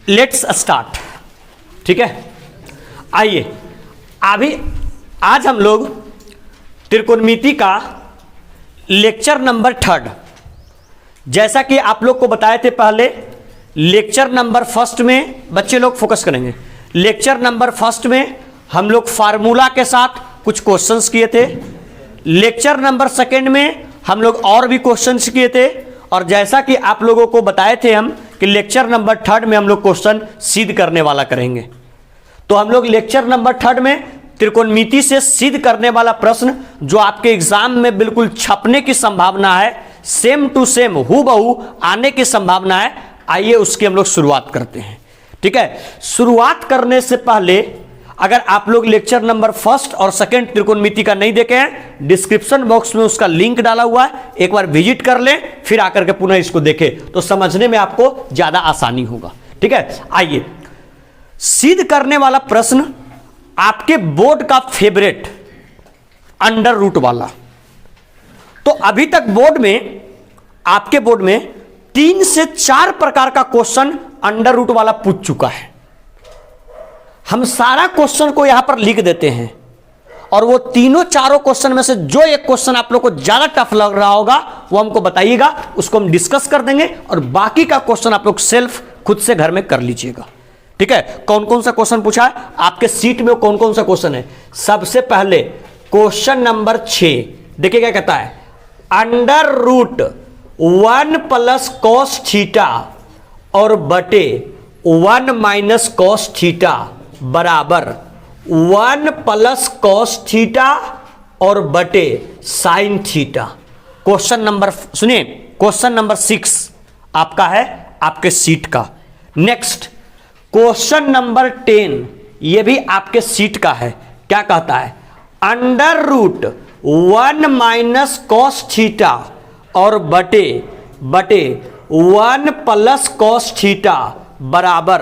Let's start. ठीक है, आइए अभी आज हम लोग त्रिकोणमिति का लेक्चर नंबर 3, जैसा कि आप लोग को बताए थे पहले, लेक्चर नंबर 1 में बच्चे लोग फोकस करेंगे। लेक्चर नंबर 1 में हम लोग फार्मूला के साथ कुछ क्वेश्चंस किए थे। लेक्चर नंबर 2 में हम लोग और भी क्वेश्चंस किए थे, और जैसा कि आप लोगों को बताए थे हम कि लेक्चर नंबर 3 में हम लोग क्वेश्चन सिद्ध करने वाला करेंगे। तो हम लोग लेक्चर नंबर 3 में त्रिकोणमिति से सिद्ध करने वाला प्रश्न जो आपके एग्जाम में बिल्कुल छपने की संभावना है, सेम टू सेम हूबहू आने की संभावना है, आइए उसकी हम लोग शुरुआत करते हैं। ठीक है, शुरुआत करने से पहले अगर आप लोग लेक्चर नंबर 1 और 2 त्रिकोणमिति का नहीं देखे हैं, डिस्क्रिप्शन बॉक्स में उसका लिंक डाला हुआ है, एक बार विजिट कर लें, फिर आकर के पुनः इसको देखें तो समझने में आपको ज्यादा आसानी होगा। ठीक है, आइए सिद्ध करने वाला प्रश्न आपके बोर्ड का फेवरेट अंडर रूट वाला। तो अभी तक बोर्ड में, आपके बोर्ड में 3 से 4 प्रकार का क्वेश्चन अंडर रूट वाला पूछ चुका है। हम सारा क्वेश्चन को यहां पर लिख देते हैं, और वो तीनों चारों क्वेश्चन में से जो एक क्वेश्चन आप लोग को ज्यादा टफ लग रहा होगा वो हमको बताइएगा, उसको हम डिस्कस कर देंगे, और बाकी का क्वेश्चन आप लोग सेल्फ खुद से घर में कर लीजिएगा। ठीक है, कौन कौन सा क्वेश्चन पूछा है आपके सीट में, कौन कौन सा क्वेश्चन है। सबसे पहले क्वेश्चन नंबर 6 देखिए क्या कहता है, under root 1 plus cos theta और बटे 1 माइनस कॉस थीटा बराबर 1 प्लस कॉस थीटा और बटे साइन थीटा। क्वेश्चन नंबर, सुनिए, क्वेश्चन नंबर 6 आपका है आपके सीट का। नेक्स्ट क्वेश्चन नंबर 10, यह भी आपके सीट का है। क्या कहता है, under root 1 minus cos theta और बटे 1 प्लस कॉस थीटा बराबर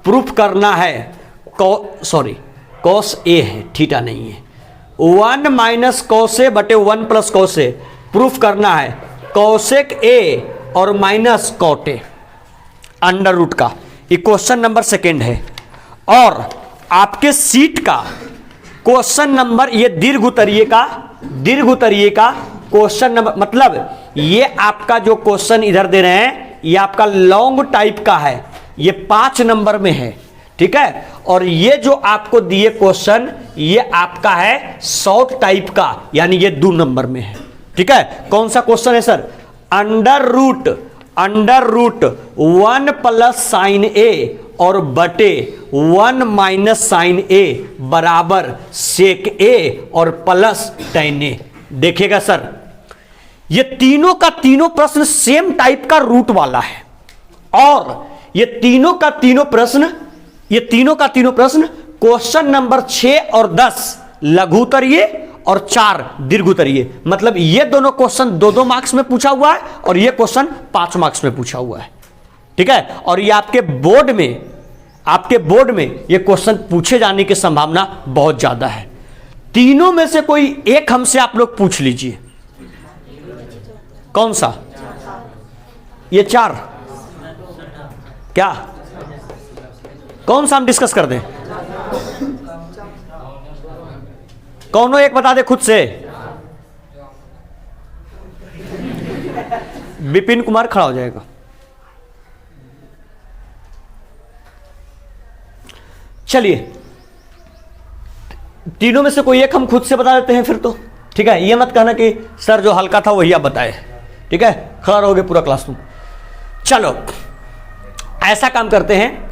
प्रूफ करना है, कॉस ए है, थीटा नहीं है, 1 माइनस कॉस ए बटे 1 प्लस कॉस ए, प्रूफ करना है कॉसेक ए और minus cot A under root का। ये क्वेश्चन नंबर 2 है। और आपके सीट का क्वेश्चन नंबर, ये दीर्घ उतरिये का क्वेश्चन नंबर, मतलब ये आपका जो क्वेश्चन इधर दे रहे हैं ये आपका लॉन्ग टाइप का है, ये 5 नंबर में है। ठीक है, और ये जो आपको दिए क्वेश्चन ये आपका है शॉर्ट टाइप का, यानी ये 2 नंबर में है। ठीक है, कौन सा क्वेश्चन है sir, under root 1 plus sine A और बटे 1 माइनस साइन ए बराबर सेक ए और प्लस टेन ए। देखिएगा सर, ये तीनों का तीनों प्रश्न सेम टाइप का रूट वाला है, और ये तीनों का तीनों प्रश्न क्वेश्चन नंबर 6 और 10 लघु उत्तरीय और 4 दीर्घ उत्तरीय, मतलब ये दोनों क्वेश्चन 2-2 मार्क्स में पूछा हुआ है, और ये क्वेश्चन 5 मार्क्स में पूछा हुआ है। ठीक है, और ये आपके बोर्ड में ये क्वेश्चन पूछे जाने की संभावना बहुत ज्यादा है। तीनों में से कोई एक हमसे आप लोग पूछ लीजिए, कौन सा, ये 4, क्या कौन सा हम डिस्कस कर दें, कौनों एक बता दे खुद से। विपिन कुमार खड़ा हो जाएगा। चलिए, तीनों में से कोई एक हम खुद से बता देते हैं फिर तो। ठीक है, ये मत कहना कि सर जो हल्का था वही आप बताए। ठीक है, खड़ा रहोगे पूरा क्लासरूम। चलो ऐसा काम करते हैं,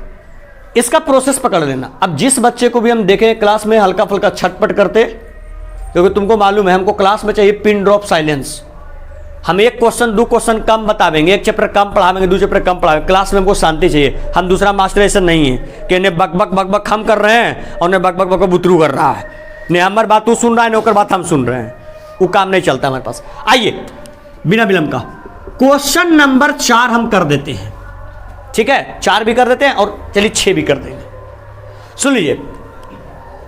इसका प्रोसेस पकड़ लेना। अब जिस बच्चे को भी हम देखें क्लास में हल्का फुल्का छटपट करते, क्योंकि तुमको मालूम है हमको क्लास में चाहिए पिन ड्रॉप साइलेंस। हम 1 क्वेश्चन 2 क्वेश्चन कम बतावेंगे, 1 चैप्टर कम पढ़ावेंगे, 2 चैप्टर कम पढ़ावेंगे। क्लास में हमको शांति चाहिए। हम दूसरा मास्टर ऐसा नहीं है कि इन्हें बक बक हम कर रहे हैं और उन्हें बक बक बुतरू कर रहा है, नहीं हमारी बात तू सुन रहा है, नौकर बात हम सुन रहे हैं, वो काम नहीं चलता हमारे पास। आइए बिना विलंब का क्वेश्चन नंबर 4 हम कर देते हैं। ठीक है, 4 भी कर देते हैं और चलिए 6 भी कर देंगे। सुन लीजिए,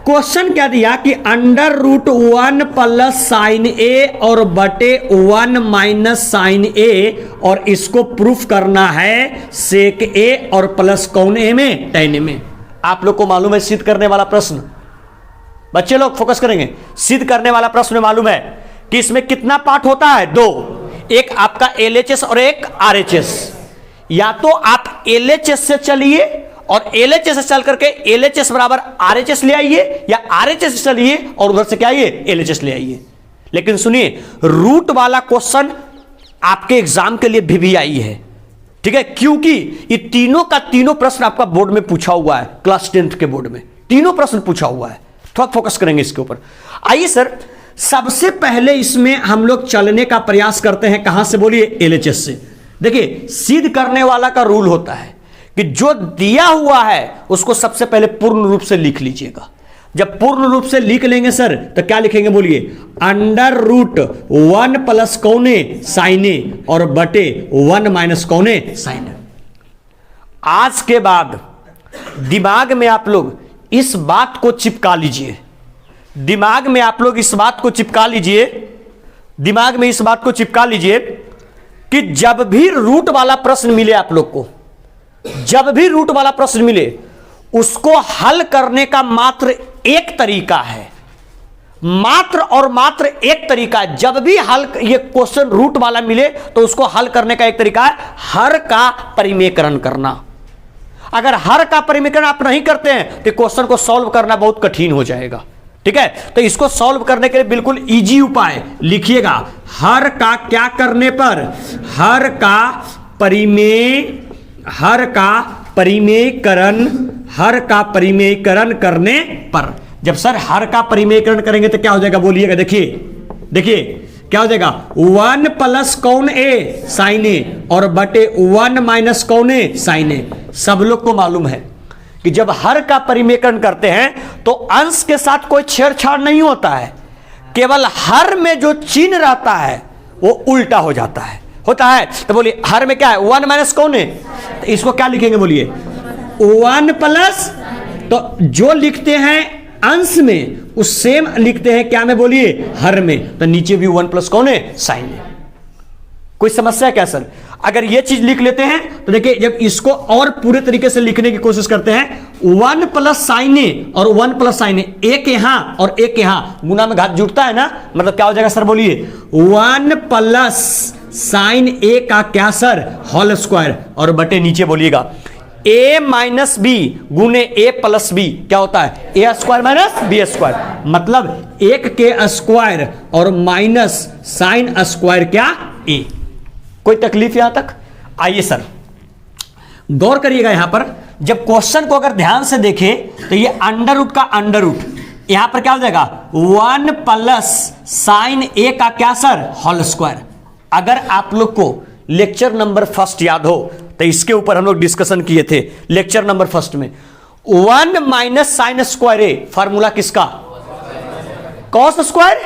क्वेश्चन क्या दिया कि under root 1 plus sine A और बटे 1 माइनस साइन ए, और इसको प्रूफ करना है सेक ए और प्लस कौन ए में, टेन ए में। आप लोग को मालूम है सिद्ध करने वाला प्रश्न, बच्चे लोग फोकस करेंगे, सिद्ध करने वाला प्रश्न मालूम है कि इसमें कितना पार्ट होता है, दो, एक आपका एलएचएस और एक आरएचएस। या तो आप एलएचएस से चलिए और एलएचएस से चल करके एलएचएस बराबर आरएचएस ले आइए, या आरएचएस से चलिए और उधर से क्या आइए, एलएचएस ले आइए। लेकिन सुनिए, रूट वाला क्वेश्चन आपके एग्जाम के लिए भी आई है, ठीक है, क्योंकि ये तीनों का तीनों प्रश्न आपका बोर्ड में पूछा हुआ है, क्लास 10th के बोर्ड में तीनों प्रश्न पूछा हुआ है। थोड़ा फोकस करेंगे इसके ऊपर। आइए सर, सबसे पहले इसमें हम लोग चलने का प्रयास करते हैं, कहां से बोलिए, एलएचएस से। देखिए, सिद्ध करने वाला का रूल होता है कि जो दिया हुआ है उसको सबसे पहले पूर्ण रूप से लिख लीजिएगा। जब पूर्ण रूप से लिख लेंगे सर तो क्या लिखेंगे बोलिए, अंडर रूट 1 प्लस कौने साइन ए और बटे 1 माइनस कौने साइन ए। आज के बाद दिमाग में आप लोग इस बात को चिपका लीजिए, दिमाग में आप लोग इस बात को चिपका लीजिए, दिमाग में इस बात को चिपका लीजिए कि जब भी रूट वाला प्रश्न मिले आप लोग को, जब भी रूट वाला प्रश्न मिले, उसको हल करने का मात्र एक तरीका है, मात्र और मात्र एक तरीका है। जब भी हल ये क्वेश्चन रूट वाला मिले तो उसको हल करने का एक तरीका है, हर का परिमेयकरण करना। अगर हर का परिमेयकरण आप नहीं करते हैं तो क्वेश्चन को सॉल्व करना बहुत कठिन हो जाएगा, ठीक है। तो इसको सॉल्व करने के लिए बिल्कुल इजी उपाय लिखिएगा, हर का क्या करने पर, हर का परिमेयकरण करने पर। जब सर हर का परिमेयकरण करेंगे तो क्या हो जाएगा बोलिएगा, देखिए क्या हो जाएगा, 1 प्लस कौन ए साइन ए और बटे 1 माइनस कौन ए साइन ए। सब लोग को मालूम है कि जब हर का परिमेयकरण करते हैं तो अंश के साथ कोई छेड़छाड़ नहीं होता है, केवल हर में जो चिन्ह रहता है वो उल्टा हो जाता है, होता है। तो बोलिए हर में क्या है, 1 माइनस कौन है, तो इसको क्या लिखेंगे बोलिए, 1 प्लस, तो जो लिखते हैं अंश में उस सेम लिखते हैं क्या में बोलिए, हर में, तो नीचे भी 1 प्लस कौन है, साइन है। कोई समस्या है क्या सर? अगर ये चीज लिख लेते हैं तो देखिए, जब इसको और पूरे तरीके से लिखने की कोशिश करते हैं, 1 प्लस साइन ए और 1 प्लस साइन ए, एक यहां और एक यहां, गुना में घात जुड़ता है ना, मतलब क्या हो जाएगा सर बोलिए, 1 प्लस साइन ए का क्या सर, होल स्क्वायर, और बटे नीचे बोलिएगा a माइनस बी गुने ए प्लस बी, क्या होता है, ए स्क्वायर माइनस बी स्क्वायर, मतलब 1 के स्क्वायर और माइनस साइन स्क्वायर क्या ए। कोई तकलीफ यहां तक? आइए सर गौर करिएगा, यहां पर जब क्वेश्चन को अगर ध्यान से देखें तो ये अंडर रूट का अंडर रूट, यहां पर क्या हो जाएगा, 1 प्लस साइन ए का क्या सर, होल स्क्वायर। अगर आप लोग को लेक्चर नंबर 1 याद हो तो इसके ऊपर हम लोग डिस्कशन किए थे लेक्चर नंबर 1 में, 1 माइनस साइन स्क्वायर ए, फार्मूला किसका, कॉस स्क्वायर,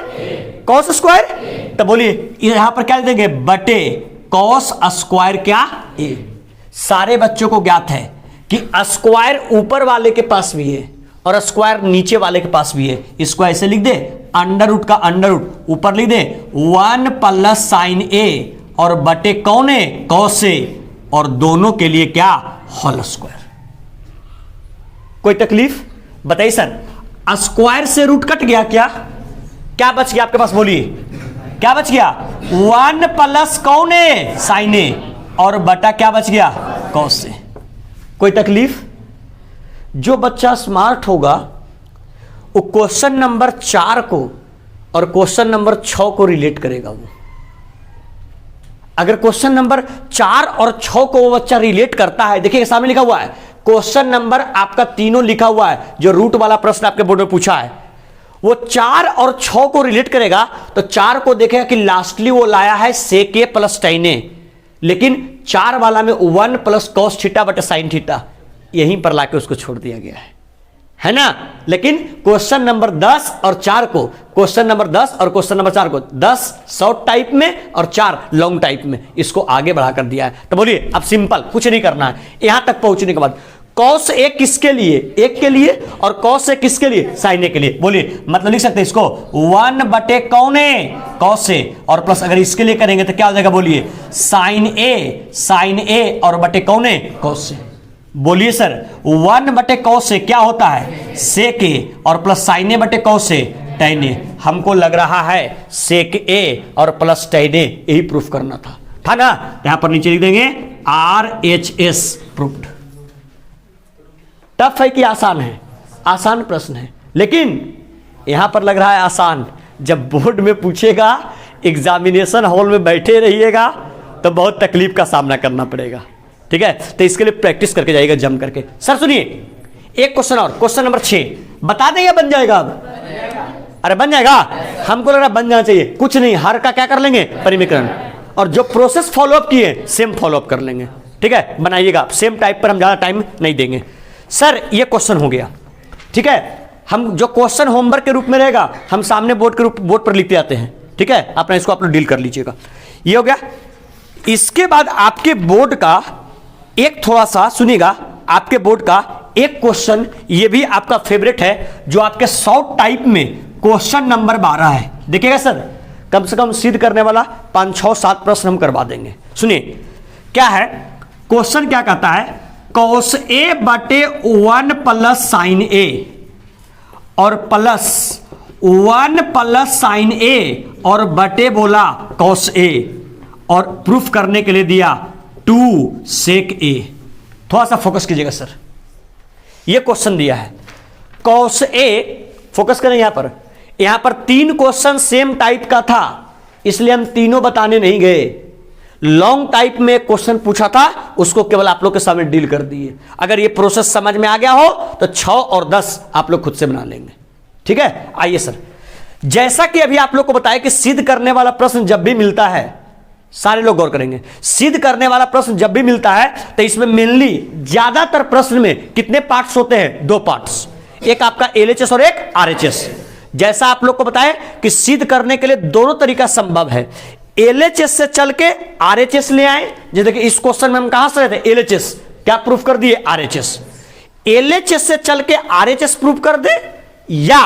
कॉस स्क्वायर। तो बोलिए यहां पर क्या देंगे, बटे कॉस स्क्वायर क्या ए। सारे बच्चों को ज्ञात है कि स्क्वायर ऊपर वाले के पास भी है और स्क्वायर नीचे वाले के पास भी है, इसको ऐसे लिख दे, अंडर रूट का अंडर रूट ऊपर लिख दे 1 प्लस साइन ए और बटे कौन है, कॉस ए, और दोनों के लिए क्या, होल स्क्वायर। कोई तकलीफ बताइए सर, स्क्वायर से रूट कट गया, क्या बच गया आपके पास बोलिए, क्या बच गया, 1 प्लस कौन है, साइन ए, और बटा क्या बच गया, कॉस से। कोई तकलीफ? जो बच्चा स्मार्ट होगा वो क्वेश्चन नंबर 4 को और क्वेश्चन नंबर 6 को रिलेट करेगा। वो अगर क्वेश्चन नंबर 4 और 6 को वो बच्चा रिलेट करता है, देखिए सामने लिखा हुआ है क्वेश्चन नंबर आपका तीनों लिखा हुआ है, जो रूट वाला प्रश्न आपके बोर्ड में पूछा है, वो 4 और 6 को रिलेट करेगा तो 4 को देखेगा कि लास्टली वो लाया है सेक ए प्लस टेन ए, लेकिन 4 वाला में 1 प्लस कॉस थीटा बटे साइन थीटा, यहीं पर लाके उसको छोड़ दिया गया है ना। लेकिन क्वेश्चन नंबर 10 और 4 को, क्वेश्चन नंबर 10 और क्वेश्चन नंबर 4 को 10 शॉर्ट टाइप में और 4 लॉन्ग टाइप में, इसको आगे बढ़ाकर दिया है। तो बोलिए अब सिंपल कुछ नहीं करना है, यहां तक पहुंचने के बाद कॉस ए किसके लिए, एक के लिए, और कॉस ए किसके लिए, साइन ए के लिए। बोलिए, मतलब लिख सकते हैं इसको 1 बटे कौन ए, कॉस ए, और प्लस अगर इसके लिए करेंगे तो क्या हो जाएगा, बोलिए साइन ए और बटे कौन ए, कॉस ए। बोलिए सर 1 बटे कॉस ए क्या होता है, सेक ए, और प्लस साइन ए बटे कॉस ए, टैन ए। हमको लग रहा है सेक ए और प्लस टैन ए यही प्रूफ करना था ना। यहां पर नीचे लिख देंगे RHS प्रूफ्ड। टफ है कि आसान है, आसान प्रश्न है, लेकिन यहां पर लग रहा है आसान। जब बोर्ड में पूछेगा, एग्जामिनेशन हॉल में बैठे रहिएगा तो बहुत तकलीफ का सामना करना पड़ेगा। ठीक है, तो इसके लिए प्रैक्टिस करके जाइएगा जम करके। सर सुनिए, एक क्वेश्चन और, क्वेश्चन नंबर 6 बता दें या बन जाएगा अब? अरे बन जाएगा, हमको लग रहा है बन जाना चाहिए। कुछ नहीं, हर का क्या कर लेंगे, परिमीकरण, और जो प्रोसेस फॉलोअप किए सेम फॉलोअप कर लेंगे। ठीक है, बनाइएगा, सेम टाइप पर हम ज्यादा टाइम नहीं देंगे। सर ये क्वेश्चन हो गया, ठीक है। हम जो क्वेश्चन होमवर्क के रूप में रहेगा हम सामने बोर्ड पर लिखते आते हैं। ठीक है, अपना इसको आप लोग डील कर लीजिएगा। ये हो गया। इसके बाद आपके बोर्ड का एक थोड़ा सा सुनिएगा, आपके बोर्ड का एक क्वेश्चन, ये भी आपका फेवरेट है, जो आपके शॉर्ट टाइप में क्वेश्चन नंबर 12 है। देखिएगा सर, कम से कम सिद्ध करने वाला 5, 6, 7 प्रश्न हम करवा देंगे। सुनिए क्या है क्वेश्चन, क्या कहता है, कॉस ए बटे 1 प्लस साइन ए और प्लस 1 प्लस साइन ए और बटे बोला कॉस ए, और प्रूफ करने के लिए दिया 2 सेक ए। थोड़ा सा फोकस कीजिएगा सर, ये क्वेश्चन दिया है कॉस ए, फोकस करें यहां पर 3 क्वेश्चन सेम टाइप का था, इसलिए हम तीनों बताने नहीं गए। लॉन्ग टाइप में क्वेश्चन पूछा था, उसको केवल आप लोग के सामने डील कर दिए। अगर ये प्रोसेस समझ में आ गया हो तो 6 और 10 आप लोग खुद से बना लेंगे। ठीक है, आइए सर, जैसा कि अभी आप लोग को बताया कि सिद्ध करने वाला प्रश्न जब भी मिलता है, सारे लोग गौर करेंगे, सिद्ध करने वाला प्रश्न जब भी मिलता है तो इसमें मेनली ज्यादातर प्रश्न में कितने पार्ट्स होते हैं, 2 पार्ट्स, एक आपका LHS और एक RHS। जैसा आप लोग को बताया कि सिद्ध करने के लिए दोनों तरीका संभव है, LHS से चल के RHS ले आए। जैसे देखिए इस क्वेश्चन में हम कहां से रहे थे, LHS, क्या प्रूफ कर दिए, RHS। LHS से चल के RHS प्रूफ कर दे, या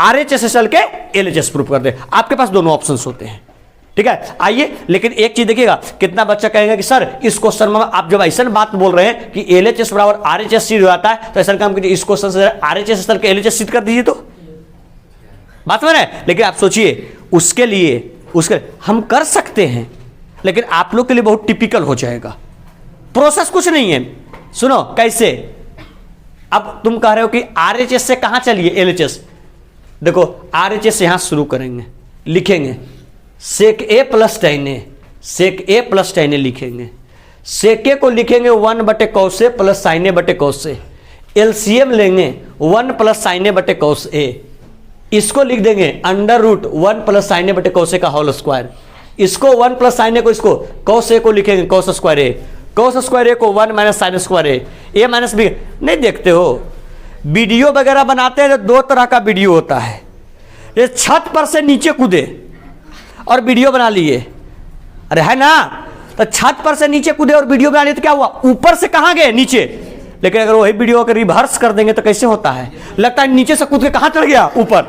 RHS से चल के LHS प्रूफ कर दे, आपके पास दोनों ऑप्शंस होते हैं। ठीक है, आइए, लेकिन एक चीज देखिएगा, कितना बच्चा कहेगा कि सर इस क्वेश्चन में आप जब ऐसा बात बोल रहे हैं कि LHS बराबर RHS सिद्ध हो जाता है, तो ऐसा काम कीजिए, इस क्वेश्चन से RHS से चल के LHS सिद्ध कर दीजिए, तो बात समझ रहे हैं। लेकिन आप सोचिए, उसके हम कर सकते हैं, लेकिन आप लोग के लिए बहुत टिपिकल हो जाएगा। प्रोसेस कुछ नहीं है, सुनो कैसे। अब तुम कह रहे हो कि RHS से कहां चलिए, LHS। देखो RHS यहां शुरू करेंगे, लिखेंगे सेक ए plus tan A, sec A plus tan A लिखेंगे। सेक ए को लिखेंगे 1 बटे कॉस ए प्लस साइन ए बटे कॉस ए। LCM लेंगे 1 प्लस साइन ए बटे कॉस ए, इसको लिख देंगे अंडर रूट 1 प्लस साइन ए बटे कॉस ए का होल स्क्वायर। इसको 1 प्लस साइन ए को, इसको कॉस ए को लिखेंगे कॉस स्क्वायर ए, कॉस स्क्वायर ए को 1 माइनस साइन स्क्वायर ए माइनस बी। नहीं देखते हो, वीडियो वगैरह बनाते हैं तो 2 तरह का वीडियो होता है, ये छत पर से नीचे कूदे और वीडियो बना लिए, अरे है ना, तो छत पर से नीचे कूदे और वीडियो बना लिए तो क्या हुआ, ऊपर से कहां गए, नीचे। लेकिन अगर वही वीडियो को रिवर्स कर देंगे तो कैसे होता है, लगता है नीचे से कूद के कहां चढ़ गया, ऊपर।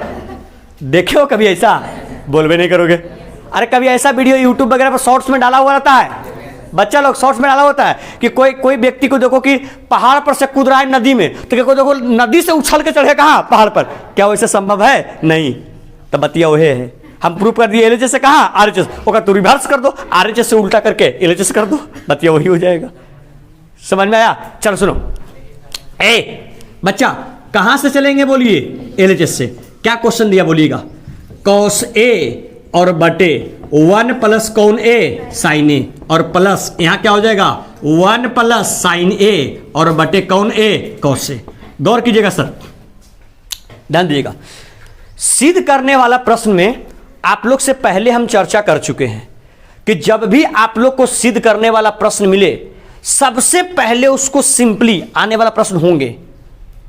देखे हो कभी ऐसा, बोलबे नहीं करोगे। अरे कभी ऐसा वीडियो यूट्यूब वगैरह पर शॉर्ट्स में डाला हुआ रहता है, बच्चा लोग शॉर्ट्स में डाला होता है कि कोई व्यक्ति को देखो कि पहाड़ पर से कूद रहा है नदी में, तो क्या देखो नदी से उछल के चढ़े कहां, पहाड़ पर। क्या वैसे संभव है, नहीं। तो बतिया वही है, हम प्रूफ कर दिए LHS से कहां, RHS, ओका तू रिवर्स कर दो, RHS से उल्टा करके LHS कर दो, बतिया वही हो जाएगा। समझ में आया? चलो सुनो, बच्चा कहां से चलेंगे बोलिए, LHS से। क्या क्वेश्चन दिया बोलिएगा, कॉस ए और बटे 1 प्लस कौन ए, साइन ए, और प्लस यहां क्या हो जाएगा 1 प्लस साइन ए और बटे कौन ए, कॉस ए। गौर कीजिएगा सर, ध्यान दीजिएगा। सिद्ध करने वाला प्रश्न में आप लोग से पहले हम चर्चा कर चुके हैं कि जब भी आप लोग को सिद्ध करने वाला प्रश्न मिले, सबसे पहले उसको सिंपली आने वाला प्रश्न होंगे,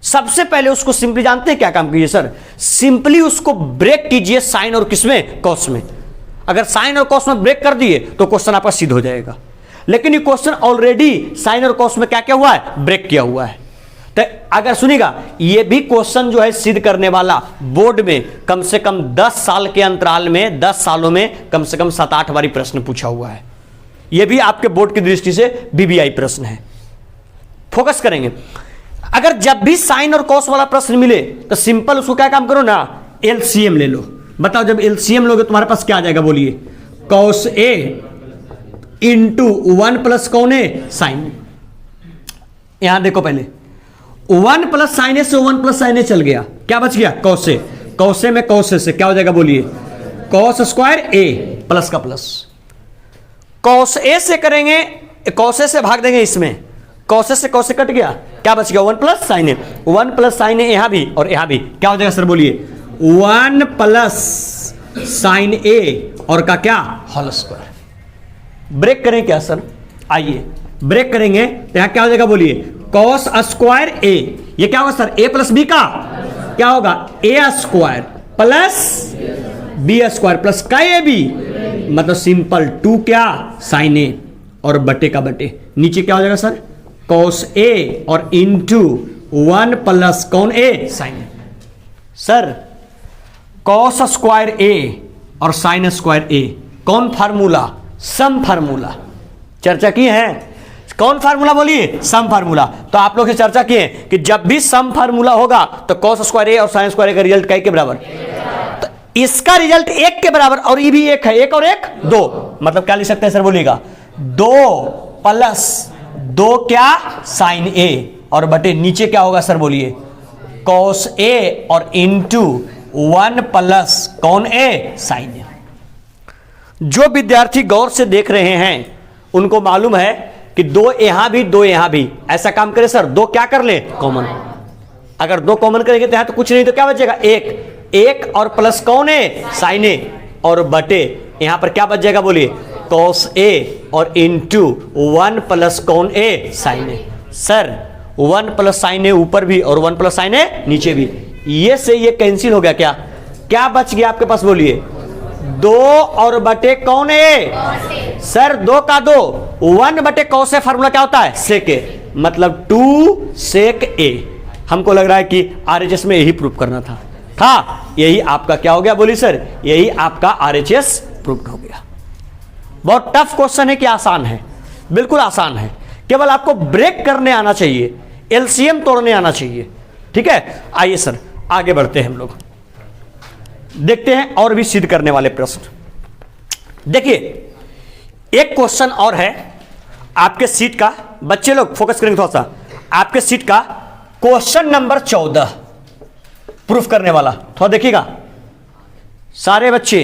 सबसे पहले उसको सिंपली, जानते हैं क्या काम कीजिए सर, सिंपली उसको ब्रेक कीजिए साइन और किसमें, कॉस में। अगर साइन और कॉस में ब्रेक कर दिए तो क्वेश्चन आपका सिद्ध हो जाएगा। लेकिन ये क्वेश्चन ऑलरेडी साइन और कॉस में क्या क्या हुआ है, ब्रेक किया हुआ है। तो अगर सुनिएगा, ये भी क्वेश्चन जो है सिद्ध करने वाला बोर्ड में कम से कम 10 साल के अंतराल में, 10 सालों में कम से कम 7-8 बारी प्रश्न पूछा हुआ है। ये भी आपके बोर्ड की दृष्टि से बीबीआई प्रश्न है। फोकस करेंगे। अगर जब भी साइन और कॉस वाला प्रश्न मिले तो सिंपल उसको क्या काम करो ना, एलसीएम ले लो। बताओ जब एलसीएम लोगे तुम्हारे पास क्या आ जाएगा, बोलिए, कॉस ए इंटू 1 प्लस कौन ए, साइन। यहां देखो पहले 1 प्लस साइन ए से 1 प्लस साइन ए चल गया, क्या बच गया, कॉस ए। कॉस ए में कॉस ए से क्या हो जाएगा, बोलिए, कॉस स्क्वायर ए प्लस का प्लस। कॉस ए से करेंगे, कॉस ए से भाग देंगे इसमें, कॉस ए से कॉस ए कट गया, क्या बच गया, 1 प्लस साइन ए। 1 प्लस साइन ए यहां भी और यहां भी क्या हो जाएगा सर, बोलिए, 1 प्लस साइन ए और का क्या, होल स्क्वायर। ब्रेक करें क्या सर, आइए ब्रेक करेंगे तो यहां क्या हो जाएगा, बोलिए, कॉस स्क्वायर ए। ये क्या होगा सर, ए प्लस बी का क्या होगा, A square plus B square plus का ए बी, मतलब सिंपल 2 क्या, साइन ए और बटे का बटे, नीचे क्या हो जाएगा सर, कॉस ए और इंटू 1 प्लस कौन ए, साइन ए। सर कॉस स्क्वायर ए और साइन स्क्वायर ए कौन फार्मूला, सम फार्मूला, चर्चा की है। कौन फार्मूला, बोलिए, सम फार्मूला। तो आप लोग से चर्चा किए कि जब भी सम फार्मूला होगा तो कॉस स्क्वायर ए और साइन स्क्वायर ए का रिजल्ट कई के बराबर, तो इसका रिजल्ट 1 के बराबर और ये भी 1 है, 1 और 1 2, मतलब क्या लिख सकते हैं सर, बोलिएगा, 2 प्लस 2 क्या, साइन ए और बटे नीचे क्या होगा सर, बोलिए, कॉस ए और इंटू 1 प्लस कौन ए, साइन ए। जो विद्यार्थी गौर से देख रहे हैं उनको मालूम है कि 2 यहां भी 2 यहां भी, ऐसा काम करे सर, 2 क्या कर ले, कॉमन। अगर 2 कॉमन करेंगे तो यहां तो कुछ नहीं, तो क्या बचेगा, 1 और प्लस कौन है, साइन ए और बटे यहां पर क्या बच जाएगा, बोलिए, कॉस ए और इंटू 1 प्लस कौन ए, साइन ए। सर 1 प्लस साइन ए ऊपर भी और 1 प्लस साइन ए नीचे भी, ये से ये कैंसिल हो गया, क्या क्या बच गया आपके पास, बोलिए, 2 और बटे कौन है, सर 2 का 2, 1 बटे कॉस ए फार्मूला क्या होता है, सेक ए, मतलब 2 सेक ए। हमको लग रहा है कि आरएचएस में यही प्रूफ करना था यही आपका क्या हो गया, बोलिए सर, यही आपका आरएचएस प्रूफ हो गया। बहुत टफ क्वेश्चन है कि आसान है, बिल्कुल आसान है, केवल आपको ब्रेक करने आना चाहिए, एलसीएम तोड़ने आना चाहिए, ठीक है। आइए सर आगे बढ़ते हैं, हम लोग देखते हैं और भी सिद्ध करने वाले प्रश्न। देखिए एक क्वेश्चन और है आपके सीट का, बच्चे लोग फोकस करेंगे थोड़ा सा, आपके सीट का क्वेश्चन नंबर 14 प्रूफ करने वाला, थोड़ा देखिएगा सारे बच्चे,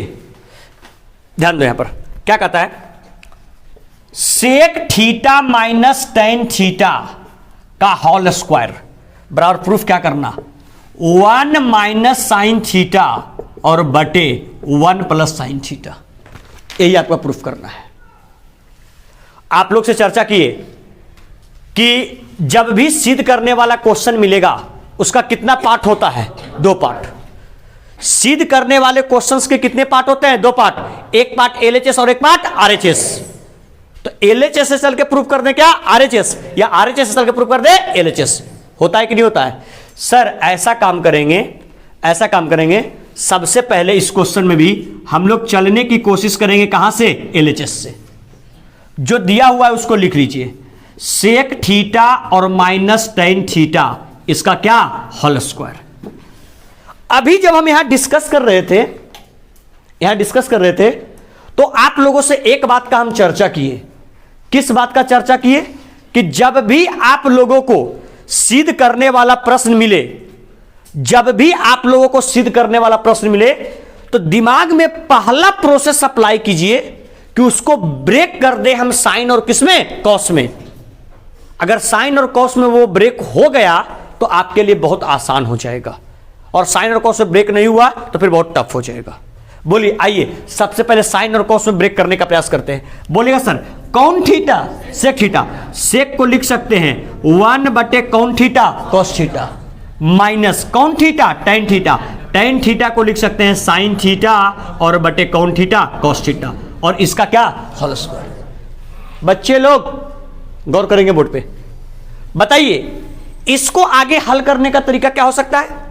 ध्यान दो। यहां पर क्या कहता है, sec theta minus tan theta का होल स्क्वायर बराबर प्रूफ क्या करना, 1 माइनस साइन थीटा और बटे 1 प्लस साइन थीटा, यही आपका प्रूफ करना है। आप लोग से चर्चा किए कि जब भी सिद्ध करने वाला क्वेश्चन मिलेगा उसका कितना पार्ट होता है, 2 पार्ट। सिद्ध करने वाले क्वेश्चंस के कितने पार्ट होते हैं, 2 पार्ट, एक पार्ट एलएचएस और एक पार्ट आरएचएस। तो एलएचएस से चल के प्रूफ कर दे क्या आरएचएस, या आरएचएस से चल के प्रूफ कर दे एलएचएस, होता है कि नहीं होता है सर। ऐसा काम करेंगे, ऐसा काम करेंगे, सबसे पहले इस क्वेश्चन में भी हम लोग चलने की कोशिश करेंगे कहां से, एलएचएस से। जो दिया हुआ है उसको लिख लीजिए, सेक थीटा और माइनस टेन थीटा, इसका क्या, होल स्क्वायर। अभी जब हम यहां डिस्कस कर रहे थे, तो आप लोगों से एक बात का हम चर्चा किए। किस बात का चर्चा किए, कि जब भी आप लोगों को सिद्ध करने वाला प्रश्न मिले, जब भी आप लोगों को सिद्ध करने वाला प्रश्न मिले, तो दिमाग में पहला प्रोसेस अप्लाई कीजिए कि उसको ब्रेक कर दे हम साइन और किसमें, कॉस में। अगर साइन और कॉस में वो ब्रेक हो गया तो आपके लिए बहुत आसान हो जाएगा, और साइन और कॉस में ब्रेक नहीं हुआ तो फिर बहुत टफ हो जाएगा। बोलिए, आइए सबसे पहले साइन और कॉस में ब्रेक करने का प्रयास करते हैं। बोलिएगा सर कौन थीटा, सेक थीटा, सेक को लिख सकते हैं 1 बटे कौन थीटा, कॉस थीटा, माइनस कौन theta, tan theta, tan theta को लिख सकते हैं साइन थीटा और बटे कौन थीटा, कॉस थीटा, और इसका क्या, होल स्क्वायर। बच्चे लोग गौर करेंगे बोर्ड पे, बताइए इसको आगे हल करने का तरीका क्या हो सकता है?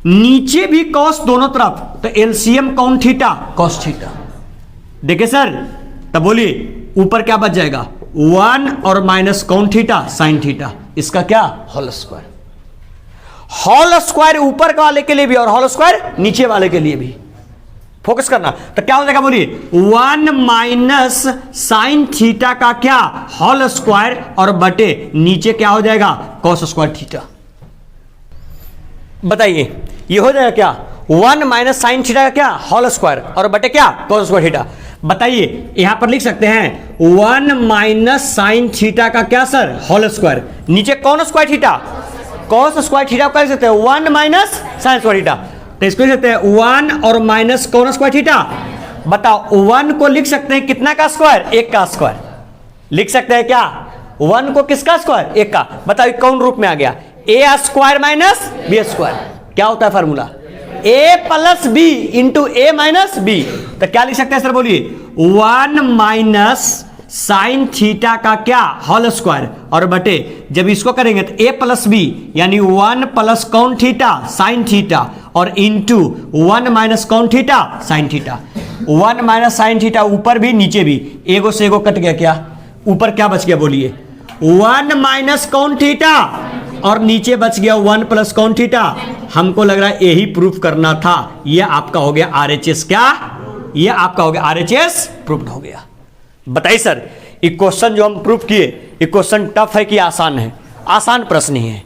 नीचे भी कॉस दोनों तरफ, तो एलसीएम कौन थीटा, कॉस थीटा। देखिए सर, तब बोलिए ऊपर क्या बच जाएगा, 1 और माइनस कौन थीटा, साइन थीटा। इसका क्या, होल स्क्वायर। होल स्क्वायर ऊपर वाले के लिए भी और होल स्क्वायर नीचे वाले के लिए भी। फोकस करना, तो क्या हो जाएगा बोलिए, 1 माइनस साइन थीटा का क्या, होल स्क्वायर, और बटे नीचे क्या हो जाएगा, कॉस स्क्वायर थीटा। बताइए ये हो जाएगा क्या, 1 माइनस साइन थीटा का क्या, होल स्क्वायर, और बटे क्या, कॉस स्क्वायर थीटा। बताइए यहां पर लिख सकते हैं 1 माइनस साइन थीटा का क्या सर, होल स्क्वायर, नीचे कौन square theta, cos square theta को लिख सकते हैं 1 माइनस साइन स्क्वायर थीटा। तो इसको लिख सकते हैं 1 और माइनस कौन स्क्वायर थीटा। बताओ 1 को लिख सकते हैं कितना का स्क्वायर, 1 का स्क्वायर लिख सकते हैं क्या, 1 को किसका स्क्वायर, 1 का। बताओ कौन रूप में आ गया, ए स्क्वायर माइनस बी स्क्वायर। क्या होता है फार्मूला, ए प्लस बी इंटू ए माइनस बी। तो क्या लिख सकते हैं सर बोलिए, 1 माइनस साइन थीटा का क्या, होल स्क्वायर, और बटे जब इसको करेंगे तो ए प्लस बी यानी 1 प्लस कौन थीटा, साइन थीटा, और इंटू 1 माइनस कौन theta, sine theta. 1 minus sine theta ऊपर भी नीचे भी, एगो से एगो कट गया, क्या ऊपर क्या बच गया बोलिए, 1 माइनस कौन थीटा, और नीचे बच गया 1 प्लस कौन थीटा। हमको लग रहा है यही प्रूफ करना था। ये आपका हो गया आरएचएस, क्या ये आपका हो गया आरएचएस प्रूफ हो गया। बताइए सर, ये क्वेश्चन जो हम प्रूफ किए, ये क्वेश्चन टफ है कि आसान है, आसान प्रश्न ही है,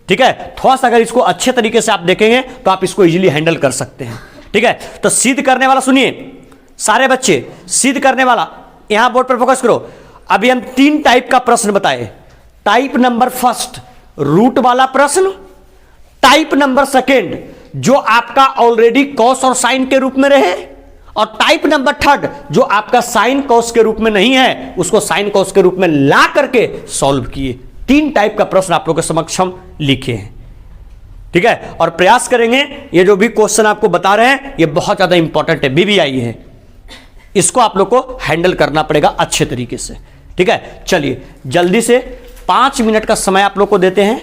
ठीक है। थोड़ा सा अगर इसको अच्छे तरीके से आप देखेंगे तो आप इसको इजीली हैंडल कर सकते हैं, ठीक है। तो सिद्ध करने वाला सुनिए सारे बच्चे, सिद्ध करने वाला यहां बोर्ड पर फोकस करो। अभी हम 3 टाइप का प्रश्न बताए। टाइप नंबर फर्स्ट रूट वाला प्रश्न, टाइप नंबर सेकेंड जो आपका ऑलरेडी कॉस और साइन के रूप में रहे, और टाइप नंबर थर्ड जो आपका साइन कॉस के रूप में नहीं है, उसको साइन कॉस के रूप में ला करके सॉल्व किए। 3 टाइप का प्रश्न आप लोगों के समक्ष हम लिखे हैं, ठीक है। और प्रयास करेंगे ये जो भी क्वेश्चन आपको बता रहे हैं ये बहुत ज्यादा इंपॉर्टेंट है, बीबीआई है, इसको आप लोग को हैंडल करना पड़ेगा अच्छे तरीके से, ठीक है। चलिए जल्दी से 5 मिनट का समय आप लोग को देते हैं,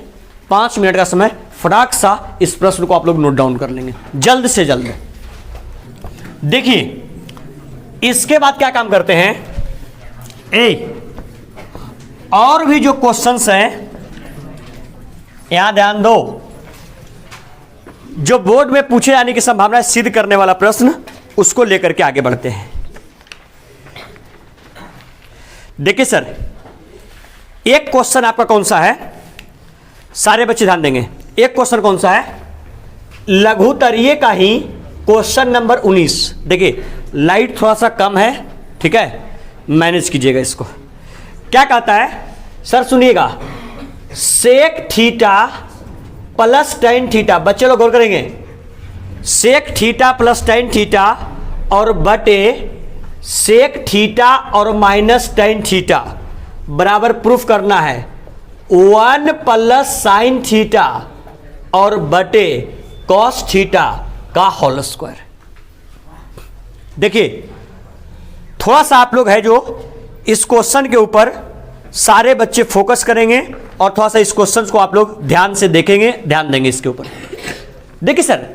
5 मिनट का समय, फटाक सा इस प्रश्न को आप लोग नोट डाउन कर लेंगे जल्द से जल्द। देखिए इसके बाद क्या काम करते हैं, और भी जो क्वेश्चंस हैं यहां ध्यान दो, जो बोर्ड में पूछे जाने की संभावना है, सिद्ध करने वाला प्रश्न, उसको लेकर के आगे बढ़ते हैं। देखिए सर, एक क्वेश्चन आपका कौन सा है, सारे बच्चे ध्यान देंगे। एक क्वेश्चन कौन सा है, लघुतरीय का ही क्वेश्चन नंबर 19। देखिए लाइट थोड़ा सा कम है, ठीक है, मैनेज कीजिएगा इसको। क्या कहता है सर, सुनिएगा, sec theta plus tan theta, बच्चे लोग गौर करेंगे, sec theta plus tan theta और बटे सेक थीटा और माइनस टेन थीटा बराबर प्रूफ करना है 1 प्लस साइन थीटा और बटे कॉस थीटा का होल स्क्वायर। देखिए थोड़ा सा आप लोग है जो इस क्वेश्चन के ऊपर सारे बच्चे फोकस करेंगे और थोड़ा सा इस क्वेश्चन को आप लोग ध्यान से देखेंगे, ध्यान देंगे इसके ऊपर। देखिए सर,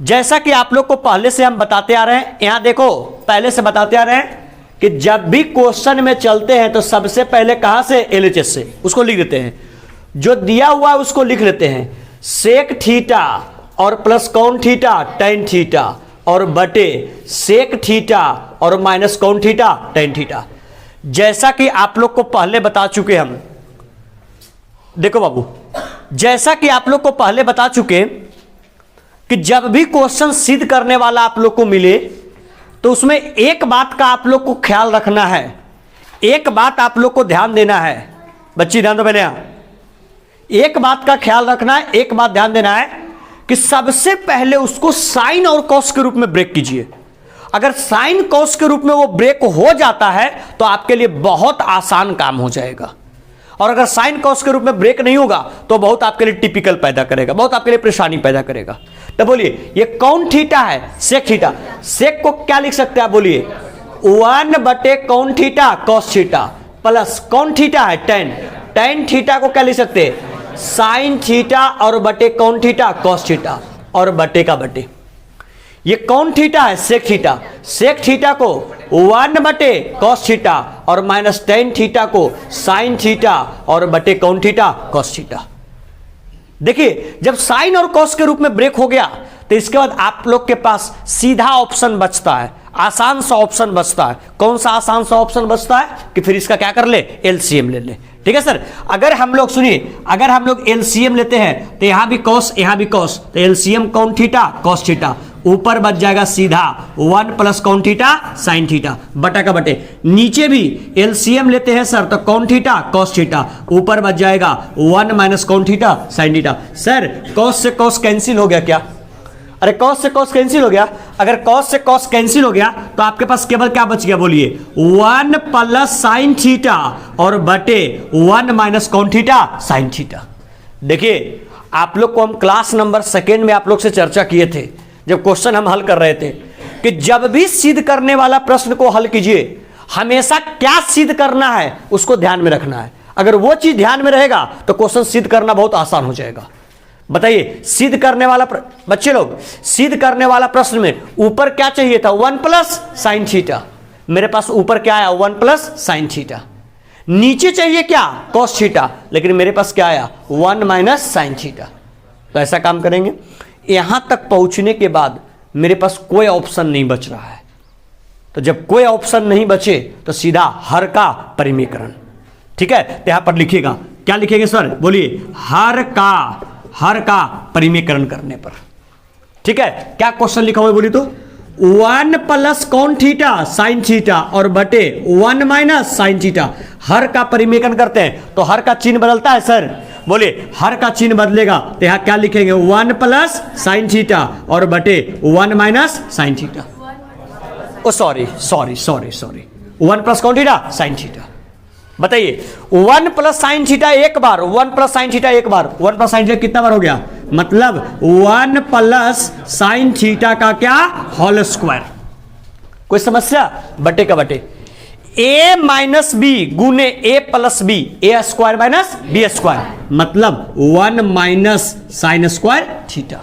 जैसा कि आप लोग को पहले से हम बताते आ रहे हैं, यहां देखो पहले से बताते आ रहे हैं कि जब भी क्वेश्चन में चलते हैं तो सबसे पहले कहां से, एलएचएस से उसको लिख देते हैं, जो दिया हुआ है उसको लिख लेते हैं, सेक थीटा और प्लस कौन थीटा, टेन थीटा और बटे सेक थीटा और माइनस कौन थीटा, टेन थीटा। जैसा कि आप लोग को पहले बता चुके हम, देखो बाबू, जैसा कि आप लोग को पहले बता चुके कि जब भी क्वेश्चन सिद्ध करने वाला आप लोग को मिले तो उसमें एक बात का आप लोग को ख्याल रखना है, एक बात आप लोग को ध्यान देना है। बच्ची ध्यान दो, मैंने यहां एक बात का ख्याल रखना है, एक बात ध्यान देना है कि सबसे पहले उसको साइन और कॉस के रूप में ब्रेक कीजिए। अगर साइन कॉस के रूप में वो ब्रेक हो जाता है तो आपके लिए बहुत आसान काम हो जाएगा, और अगर साइन कॉस के रूप में ब्रेक नहीं होगा तो बहुत आपके लिए टिपिकल पैदा करेगा, बहुत आपके लिए परेशानी पैदा करेगा। तो बोलिए ये कौन थीटा है, सेक थीटा। सेक को क्या लिख सकते हैं आप, बोलिए 1 बटे कौन थीटा, कॉस थीटा, प्लस कौन थीटा है, टेन। टेन थीटा को क्या लिख सकते हैं, साइन थीटा और बटे कौन थीटा, कॉस थीटा, और बटे का बटे। ये कौन थीटा है, सेक थीटा। सेक थीटा को 1 बटे कॉस थीटा और माइनस टेन थीटा को साइन थीटा और बटे कौन थीटा, कॉस थीटा। देखिए जब साइन और कॉस के रूप में ब्रेक हो गया तो इसके बाद आप लोग के पास सीधा ऑप्शन बचता है, आसान सा ऑप्शन बचता है। कौन सा आसान सा ऑप्शन बचता है कि फिर इसका क्या कर ले, एलसीएम ले ले। ठीक है सर, अगर हम लोग सुनिए, अगर हम लोग एलसीएम लेते हैं तो यहां भी कॉस यहां भी कॉस, तो एलसीएम कौन थीटा, कॉस थीटा, ऊपर बच जाएगा सीधा 1 प्लस कौन थीटा, साइन थीटा, बटा का बटे। नीचे भी एलसीएम लेते हैं सर तो कौन थीटा, कॉस थीटा, ऊपर बच जाएगा 1 माइनस कौन theta, sine theta. Sir cos से कॉस कैंसिल हो गया क्या, अरे कॉस से कॉस कैंसिल हो गया। अगर कॉस से कॉस कैंसिल हो गया तो आपके पास केवल क्या बच गया, बोलिए 1 प्लस साइन थीटा और बटे 1 माइनस कौन थीटा, साइन थीटा। देखिए आप लोग को हम क्लास नंबर 2 में आप लोग से चर्चा किए थे जब क्वेश्चन हम हल कर रहे थे कि जब भी सिद्ध करने वाला प्रश्न को हल कीजिए हमेशा क्या सिद्ध करना है उसको ध्यान में रखना है। अगर वो चीज ध्यान में रहेगा तो क्वेश्चन सिद्ध करना बहुत आसान हो जाएगा। बताइए सिद्ध करने वाला बच्चे लोग, सिद्ध करने वाला प्रश्न में ऊपर क्या चाहिए था, 1 प्लस साइन थीटा। मेरे पास ऊपर क्या आया, 1 प्लस साइन थीटा। नीचे चाहिए क्या, कॉस थीटा, लेकिन मेरे पास क्या आया, 1 माइनस साइन थीटा। तो ऐसा काम करेंगे, यहां तक पहुंचने के बाद मेरे पास कोई ऑप्शन नहीं बच रहा है। तो जब कोई ऑप्शन नहीं बचे तो सीधा हर का परिमीकरण। ठीक है, तो यहां पर लिखिएगा, क्या लिखेंगे सर, बोलिए हर का परिमीकरण करने पर। ठीक है, क्या क्वेश्चन लिखा हुआ है बोलिए तो, 1 प्लस कौन थीटा, साइन थीटा और बटे 1 माइनस साइन थीटा। हर का परिमीकरण करते हैं तो हर का चिन्ह बदलता है सर, बोलिए हर का चिन्ह बदलेगा तो यहां क्या लिखेंगे, 1 प्लस साइन थीटा और बटे 1 माइनस साइन थीटा। ओ सॉरी 1 प्लस कौन थीटा, साइन थीटा। बताइए 1 प्लस साइन थीटा एक बार, 1 प्लस साइन थीटा एक बार, 1 प्लस साइन थीटा कितना बार हो गया, मतलब 1 प्लस साइन थीटा का क्या, होल स्क्वायर। कोई समस्या, बटे का बटे। a माइनस बी गुने a plus B, A square minus B square, मतलब 1 माइनस साइन स्क्वायर थीटा।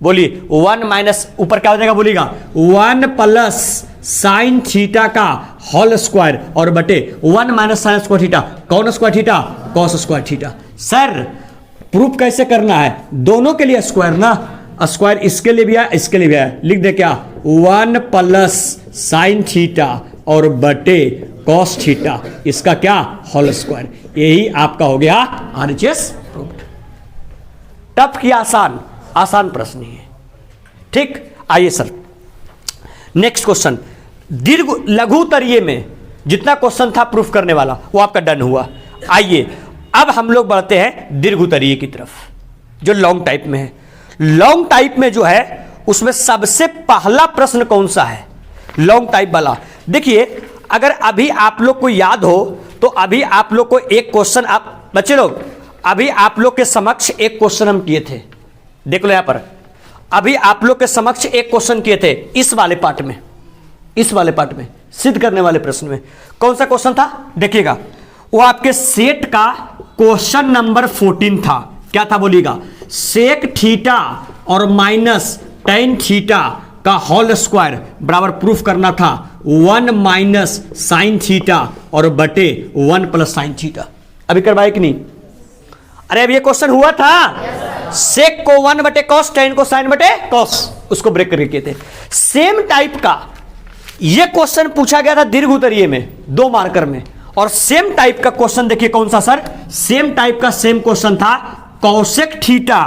बोलिए 1 माइनस ऊपर क्या हो जाएगा, बोलिएगा 1 प्लस साइन थीटा का होल स्क्वायर और बटे 1 माइनस साइन स्क्वायर थीटा, कौन square theta, cos square theta. Sir proof कैसे करना है, दोनों के लिए स्क्वायर ना, स्क्वायर इसके लिए भी है इसके लिए भी है, लिख दे क्या, 1 प्लस साइन थीटा और बटे कॉस थीटा, इसका क्या, होल स्क्वायर। यही आपका हो गया आरएचएस प्रूफ। टफ की आसान, आसान प्रश्न ही है। ठीक, आइए सर नेक्स्ट क्वेश्चन। दीर्घ लघु तरीये में जितना क्वेश्चन था प्रूफ करने वाला वो आपका डन हुआ। आइए अब हम लोग बढ़ते हैं दीर्घ तरीये की तरफ जो लॉन्ग टाइप में है। लॉन्ग टाइप में जो है उसमें सबसे पहला प्रश्न कौन सा है, लॉन्ग टाइप वाला। देखिए अगर अभी आप लोग को याद हो तो अभी आप लोग को एक क्वेश्चन, आप बच्चे लोग अभी आप लोग के समक्ष एक क्वेश्चन हम किए थे, देख लो यहां पर, अभी आप लोग के समक्ष एक क्वेश्चन किए थे इस वाले पार्ट में, इस वाले पार्ट में सिद्ध करने वाले प्रश्न में। कौन सा क्वेश्चन था देखिएगा, वो आपके सेट का क्वेश्चन नंबर 14 था। क्या था बोलिएगा, सेक थीटा और माइनस टेन थीटा का होल स्क्वायर बराबर प्रूफ करना था 1 माइनस साइन थीटा और बटे 1 प्लस साइन थीटा। अभी करवाए कि नहीं, अरे अब ये क्वेश्चन हुआ था, सेक को 1 बटे कॉस, टेन को साइन बटे कॉस, उसको ब्रेक करके किए थे। सेम टाइप का ये क्वेश्चन पूछा गया था दीर्घ उत्तरीय में 2 मार्कर में, और सेम टाइप का क्वेश्चन देखिए कौन सा सर, सेम टाइप का सेम क्वेश्चन था कॉसेक थीटा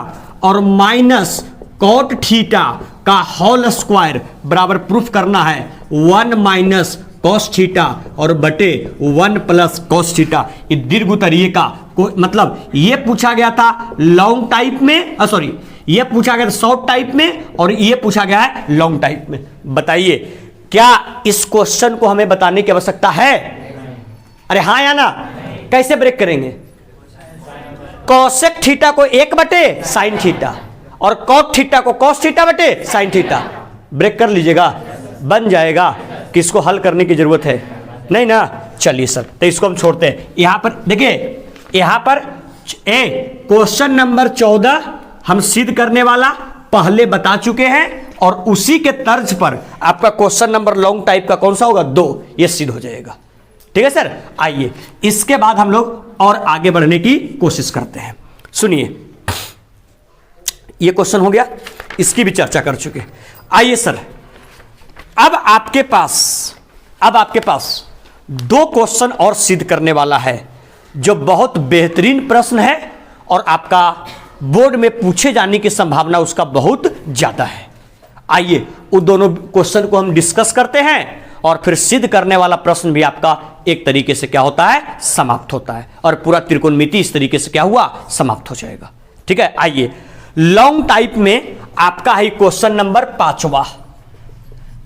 और माइनस कॉट थीटा का होल स्क्वायर बराबर प्रूफ करना है 1 माइनस कॉस थीटा और बटे 1 प्लस कॉस थीटा। ये दीर्घ उत्तरीय का मतलब ये पूछा गया था लॉन्ग टाइप में, सॉरी ये पूछा गया था शॉर्ट टाइप में और ये पूछा गया है लॉन्ग टाइप में। बताइए क्या इस क्वेश्चन को हमें बताने की आवश्यकता है, अरे हाँ या ना, कैसे ब्रेक करेंगे, कॉसेक थीटा को 1 बटे साइन थीटा और कॉट थीटा को कॉस थीटा बटे साइन थीटा, ब्रेक कर लीजिएगा, बन जाएगा। किसको हल करने की जरूरत है, नहीं ना, चलिए सर तो इसको हम छोड़ते हैं। यहां पर देखिए, यहां पर क्वेश्चन नंबर 14 हम सिद्ध करने वाला पहले बता चुके हैं और उसी के तर्ज पर आपका क्वेश्चन नंबर लॉन्ग टाइप का कौन सा होगा 2, ये सिद्ध हो जाएगा। ठीक है सर, आइए इसके बाद हम लोग और आगे बढ़ने की कोशिश करते हैं। सुनिए, ये क्वेश्चन हो गया, इसकी भी चर्चा कर चुके। आइए सर, अब आपके पास 2 क्वेश्चन और सिद्ध करने वाला है जो बहुत बेहतरीन प्रश्न है और आपका बोर्ड में पूछे जाने की संभावना उसका बहुत ज्यादा है। आइए उन दोनों क्वेश्चन को हम डिस्कस करते हैं और फिर सिद्ध करने वाला प्रश्न भी आपका एक तरीके से क्या होता है, समाप्त होता है और पूरा त्रिकोणमिति इस तरीके से क्या हुआ, समाप्त हो जाएगा। ठीक है, आइए लॉन्ग टाइप में आपका है क्वेश्चन नंबर 5वां।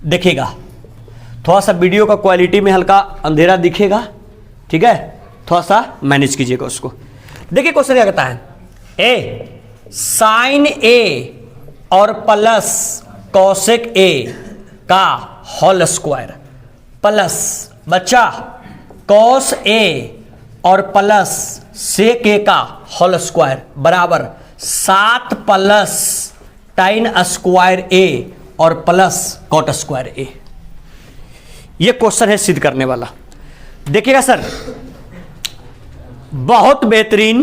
देखिएगा, थोड़ा सा वीडियो का क्वालिटी में हल्का अंधेरा दिखेगा, ठीक है, थोड़ा सा मैनेज कीजिएगा उसको। देखिए क्वेश्चन क्या कहता है, साइन ए और प्लस कॉसेक ए का होल स्क्वायर प्लस बच्चा कॉस ए और प्लस सेक ए का होल स्क्वायर बराबर 7 प्लस टाइन स्क्वायर ए और प्लस कॉट स्क्वायर ए। यह क्वेश्चन है सिद्ध करने वाला। देखिएगा सर, बहुत बेहतरीन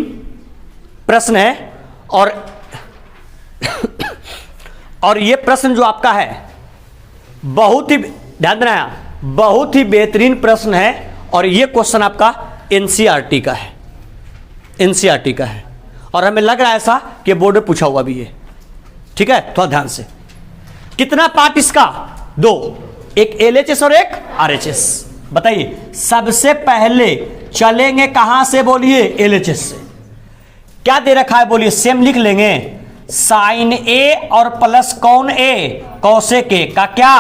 प्रश्न है और यह प्रश्न जो आपका है बहुत ही, ध्यान देना, बहुत ही बेहतरीन प्रश्न है और यह क्वेश्चन आपका एनसीईआरटी का है, एनसीईआरटी का है और हमें लग रहा है ऐसा कि बोर्ड में पूछा हुआ भी है। ठीक है, थोड़ा ध्यान से। कितना पार्ट इसका, 2, एक एलएचएस और एक आरएचएस। बताइए सबसे पहले चलेंगे कहां से, बोलिए एलएचएस से। क्या दे रखा है बोलिए, सेम लिख लेंगे, साइन ए और प्लस कौन ए, कॉसेक ए का क्या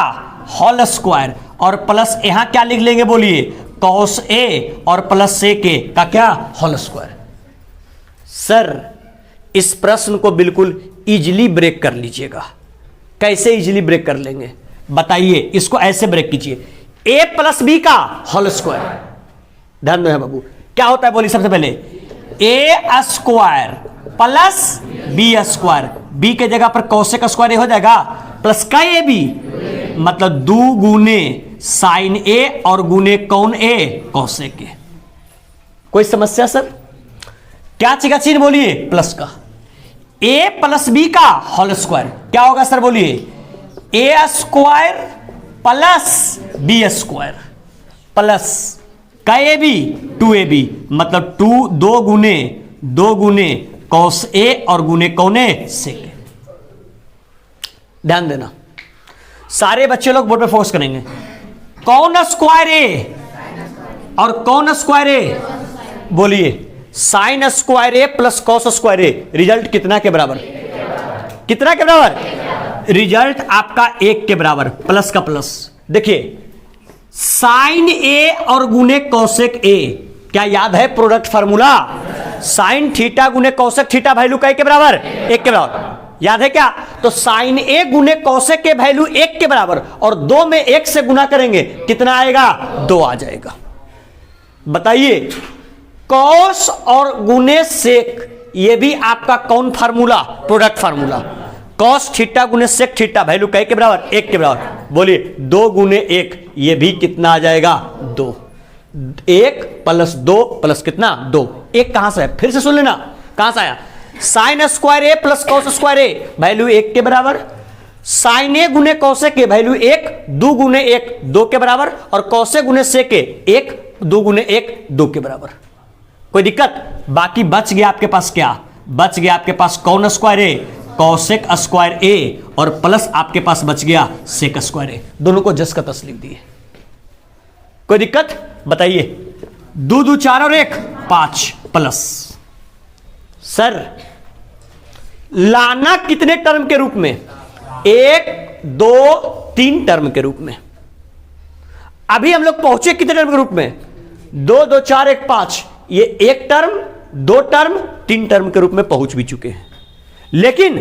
होल स्क्वायर और प्लस यहां क्या लिख लेंगे बोलिए, कॉस ए और प्लस सेक ए का क्या होल स्क्वायर। सर इस प्रश्न को बिल्कुल इजीली ब्रेक कर लीजिएगा। कैसे इजीली ब्रेक कर लेंगे बताइए, इसको ऐसे ब्रेक कीजिए, ए प्लस बी का होल स्क्वायर। ध्यान दो बाबू, क्या होता है बोलिए, सबसे पहले A square plus B square, B के जगह पर कॉसेक स्क्वायर ए हो जाएगा प्लस का ए बी, मतलब 2 गुने साइन ए और गुने कौन ए, कॉसेक ए। कोई समस्या सर? क्या चीज का चिन्ह बोलिए, प्लस का। ए प्लस बी का होल स्क्वायर क्या होगा सर बोलिए, A square plus B square plus का ए बी 2ab, मतलब 2 गुने कॉस ए और गुने कौन ए, सेक ए। ध्यान देना, सारे बच्चे लोग बोर्ड पे फोकस करेंगे। कौन स्क्वायर ए और कौन स्क्वायर ए, बोलिए साइन स्क्वायर ए प्लस कॉस स्क्वायर ए, रिजल्ट कितना के बराबर, कितना के बराबर, रिजल्ट आपका 1 के बराबर, प्लस का प्लस। देखिए साइन ए और गुने कॉसेक ए, क्या याद है प्रोडक्ट फार्मूला, साइन थीटा गुने कॉसेक थीटा वैल्यू का 1 के बराबर, 1 के बराबर, याद है क्या? तो साइन ए गुने कॉसेक के वैल्यू 1 के बराबर और 2 में 1 से गुना करेंगे कितना आएगा, 2 आ जाएगा। बताइए कॉस और गुने सेक, ये भी आपका कौन formula, product formula, cos theta गुने सेक थीटा वैल्यू का 1 के बराबर, 1 के बराबर। बोलिए 2 गुने 1, ये भी कितना आ जाएगा, 2। 1 प्लस 2 प्लस कितना, 2। 1 कहां से है, फिर से सुन लेना, कहां से आया, साइन स्क्वायर ए प्लस कॉस स्क्वायर ए वैल्यू 1 के बराबर, साइन ए गुने कॉसेक के वैल्यू 1, 2 गुने 1 2 के बराबर और कॉसेक गुने सेक के 1, 2 गुने 1 2 के बराबर। कोई दिक्कत? बाकी बच गया आपके पास क्या, बच गया आपके पास कौन स्क्वायर ए, कॉसेक स्क्वायर ए और प्लस आपके पास बच गया सेक स्क्वायर ए। दोनों को जस का तस लिख दिए। कोई दिक्कत? बताइए 2 2 4 और 1 5 प्लस। सर लाना कितने टर्म के रूप में, 1 2 3 टर्म के रूप में। अभी हम लोग पहुंचे कितने टर्म के रूप में, 2 2 4 1 5, ये 1 टर्म 2 टर्म 3 टर्म के रूप में पहुंच भी चुके हैं। लेकिन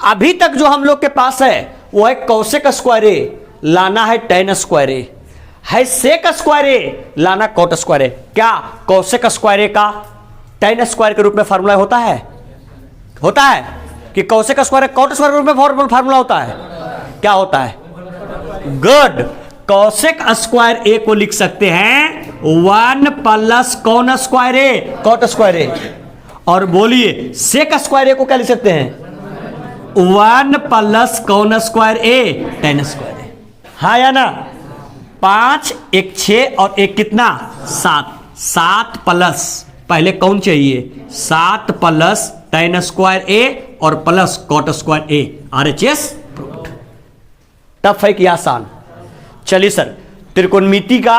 अभी तक जो हम लोग के पास है वो है कॉसेक स्क्वायर ए, लाना है टैन स्क्वायर ए, है सेक स्क्वायर ए, लाना कॉट स्क्वायर ए। क्या कॉसेक स्क्वायर ए का tan स्क्वायर के रूप में फार्मूला होता है कि कोसेक स्क्वायर कॉट स्क्वायर के रूप में फार्मूला होता है? क्या होता है? गुड। कोसेक स्क्वायर ए को लिख सकते हैं 1 प्लस कौन स्क्वायर ए, कॉट स्क्वायर ए। और बोलिए सेक स्क्वायर ए को क्या लिख सकते हैं? 1 प्लस कौन स्क्वायर ए, tan स्क्वायर ए। हाँ या ना? 5 1 6 और एक कितना 7, 7 प्लस पहले कौन चाहिए 7 प्लस tan स्क्वायर ए और प्लस कॉट स्क्वायर ए, RHS प्रूव्ड। टफ है कि आसान? चलिए सर, त्रिकोणमिति का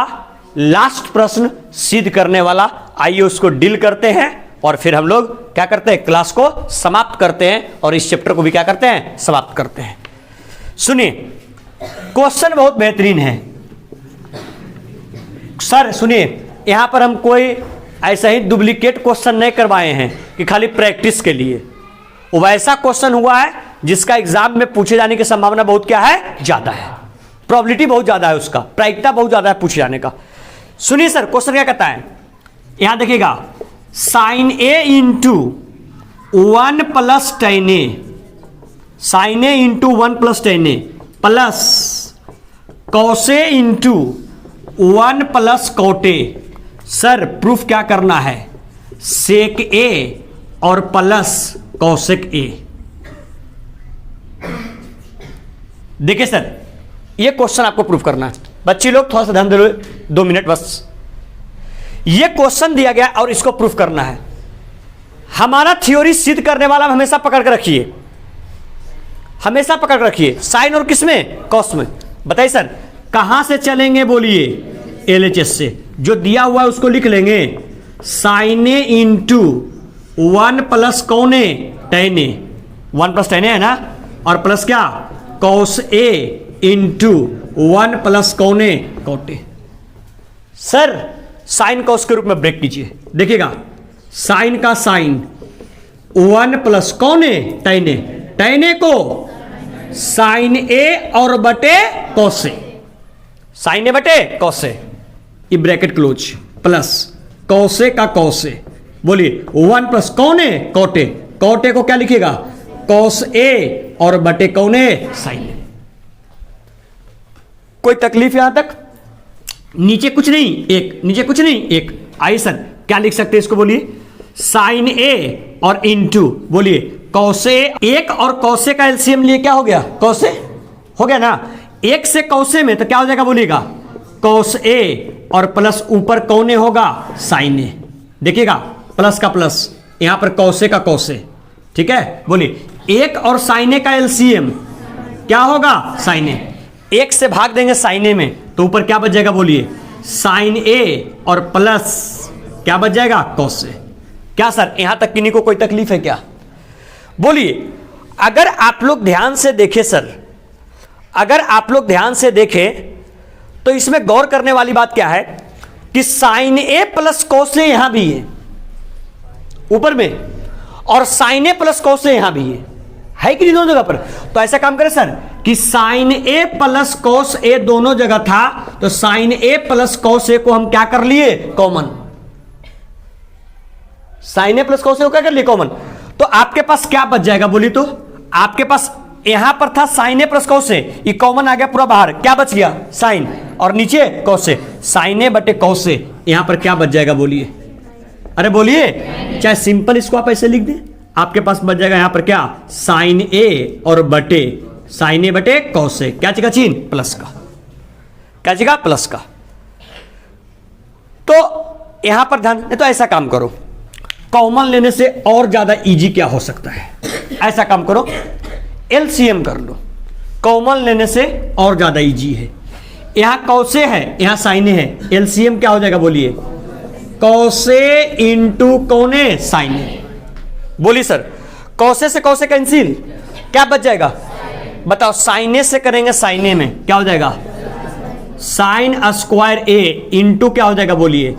लास्ट प्रश्न सिद्ध करने वाला, आइए उसको डील करते हैं और फिर हम लोग क्या करते हैं, क्लास को समाप्त करते हैं और इस चैप्टर को भी क्या करते हैं, समाप्त करते हैं। सुनिए, क्वेश्चन बहुत बेहतरीन है सर। सुनिए, यहां पर हम कोई ऐसा ही डुप्लीकेट क्वेश्चन नहीं करवाए हैं कि खाली प्रैक्टिस के लिए। वो वैसा क्वेश्चन हुआ है जिसका एग्जाम में पूछे जाने की संभावना बहुत क्या है, ज्यादा है, प्रोबेबिलिटी बहुत ज्यादा है, उसका प्रायिकता बहुत ज्यादा है पूछे जाने का। सुनिए सर, क्वेश्चन क्या कहता है, यहां देखिएगा, sine A into 1 plus tan A, sine A into 1 plus tan A plus cos A into 1 plus cot A. Sir proof क्या करना है, सेक ए और प्लस कौशिक ए। देखिए सर, ये क्वेश्चन आपको प्रूफ करना है। बच्चे लोग थोड़ा सा ध्यान दे लो, 2 मिनट बस। ये क्वेश्चन दिया गया और इसको प्रूफ करना है। हमारा थ्योरी सिद्ध करने वाला हमेशा पकड़ कर रखिए, हमेशा पकड़ कर रखिए, साइन और किसमें, कॉस में। बताइए सर, कहां से चलेंगे, बोलिए LHS से। जो दिया हुआ है उसको लिख लेंगे, साइन ए इंटू 1 प्लस कौन ए, tan ए, 1 प्लस tan ए है ना, और प्लस क्या कॉस ए इंटू 1 प्लस कौन A, cot A. Sir sine cos के रूप में ब्रेक कीजिए। देखिएगा, साइन का साइन 1 प्लस कौन ए, tan ए, tan ए को साइन ए और बटे कॉस ए, साइन ए बटे कॉस ए, ये ब्रैकेट क्लोज, प्लस कॉस ए का कॉस ए, बोलिए 1 प्लस कौन ए, कॉट ए, कॉट ए को क्या लिखिएगा, कॉस ए और बटे कौन ए, साइन ए। कोई तकलीफ यहां तक? नीचे कुछ नहीं, एक नीचे कुछ नहीं, एक। आइए सर, क्या लिख सकते हैं इसको, बोलिए साइन ए और इंटू, बोलिए कॉस ए, एक और कॉस ए का एलसीएम लिए क्या हो गया, कॉस ए हो गया ना। एक से कॉस ए में तो क्या हो जाएगा, बोलिएगा कॉस ए और प्लस ऊपर कौन ए होगा, साइन ए। देखिएगा, प्लस का प्लस, यहां पर कॉस ए का कॉस ए, ठीक है। बोलिए एक और साइन ए का एलसीएम क्या होगा, साइन ए। एक से भाग देंगे साइन ए में तो ऊपर क्या बच जाएगा, बोलिए साइन ए और प्लस क्या बच जाएगा, कॉस ए। क्या सर यहां तक किन्हीं को कोई तकलीफ है क्या? बोलिए, अगर आप लोग ध्यान से देखें सर, अगर आप लोग ध्यान से देखें तो इसमें गौर करने वाली बात क्या है कि साइन ए प्लस कॉस ए यहां भी है ऊपर में, और साइन ए प्लस कॉस ए यहां भी है कि नहीं दोनों जगह पर? तो ऐसा काम करें सर कि साइन ए प्लस कॉस ए दोनों जगह था, तो साइन ए प्लस कॉस ए को हम क्या कर लिए, कॉमन। साइन ए प्लस कॉस ए को क्या कर लिए, कॉमन। तो आपके पास क्या बच जाएगा, बोलिए तो आपके पास यहां पर था साइन ए प्लस कॉस ए, ये कॉमन आ गया पूरा बाहर, क्या बच गया, साइन, और नीचे कॉस ए, साइन ए बटे कॉस ए, यहां पर क्या बच जाएगा, बोलिए, अरे बोलिए, चाहे सिंपल इसको आप ऐसे लिख दें, आपके पास बच जाएगा यहां पर क्या, साइन ए और बटे साइन ए बटे कॉस ए, क्या चीज चिन्ह, प्लस का, क्या चीज प्लस का। तो यहां पर ध्यान, तो ऐसा काम करो, कॉमन लेने से और ज्यादा इजी क्या हो सकता है, ऐसा काम करो, एलसीएम कर लो, कॉमन लेने से और ज्यादा इजी है। यहां कौसे है, यहां साइन ए है, एलसीएम क्या हो जाएगा, बोलिए कौसे इंटू कौने, साइन ए। बोलिए सर, कौसे से कौसे कैंसिल, क्या बच जाएगा, बताओ, साइन ए से करेंगे साइन ए में क्या हो जाएगा, साइन स्क्वायर ए इंटू क्या हो जाएगा, बोलिए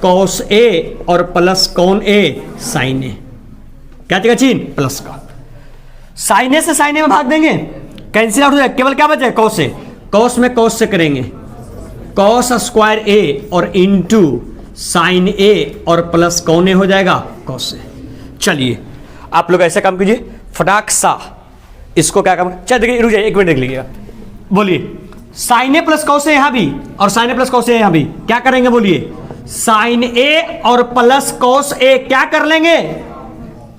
कॉस ए और प्लस कौन ए, साइन ए, क्या चीज चिन्ह, प्लस का। साइन ए से साइन ए में भाग देंगे, कैंसिल आउट हो जाएगा, केवल क्या बचे, कॉस से, कॉस में कॉस से करेंगे, कॉस स्क्वायर ए और इंटू साइन ए और प्लस कौन ए हो जाएगा, कॉस ए। चलिए आप लोग ऐसा काम कीजिए, फटाक सा इसको क्या काम, चल देखिए रुक जाइए, 1 मिनट देख लीजिएगा। बोलिए साइन ए प्लस कॉस ए यहां भी और साइन ए प्लस कॉस ए यहां भी, क्या करेंगे बोलिए, साइन ए और प्लस कॉस ए क्या कर लेंगे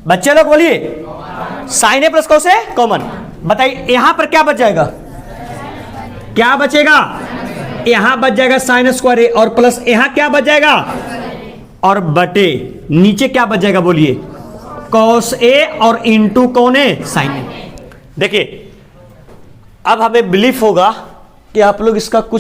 बच्चे लोग, बोलिए साइन ए प्लस कॉस ए कॉमन। बताइए यहां पर क्या बच जाएगा, क्या बचेगा, यहां बच जाएगा साइन स्क्वायर ए और प्लस यहां क्या बच जाएगा, और बटे नीचे क्या बच जाएगा बोलिए, कॉस ए और इंटू कौन है, साइन ए। देखिए अब हमें बिलीफ होगा कि आप लोग इसका कुछ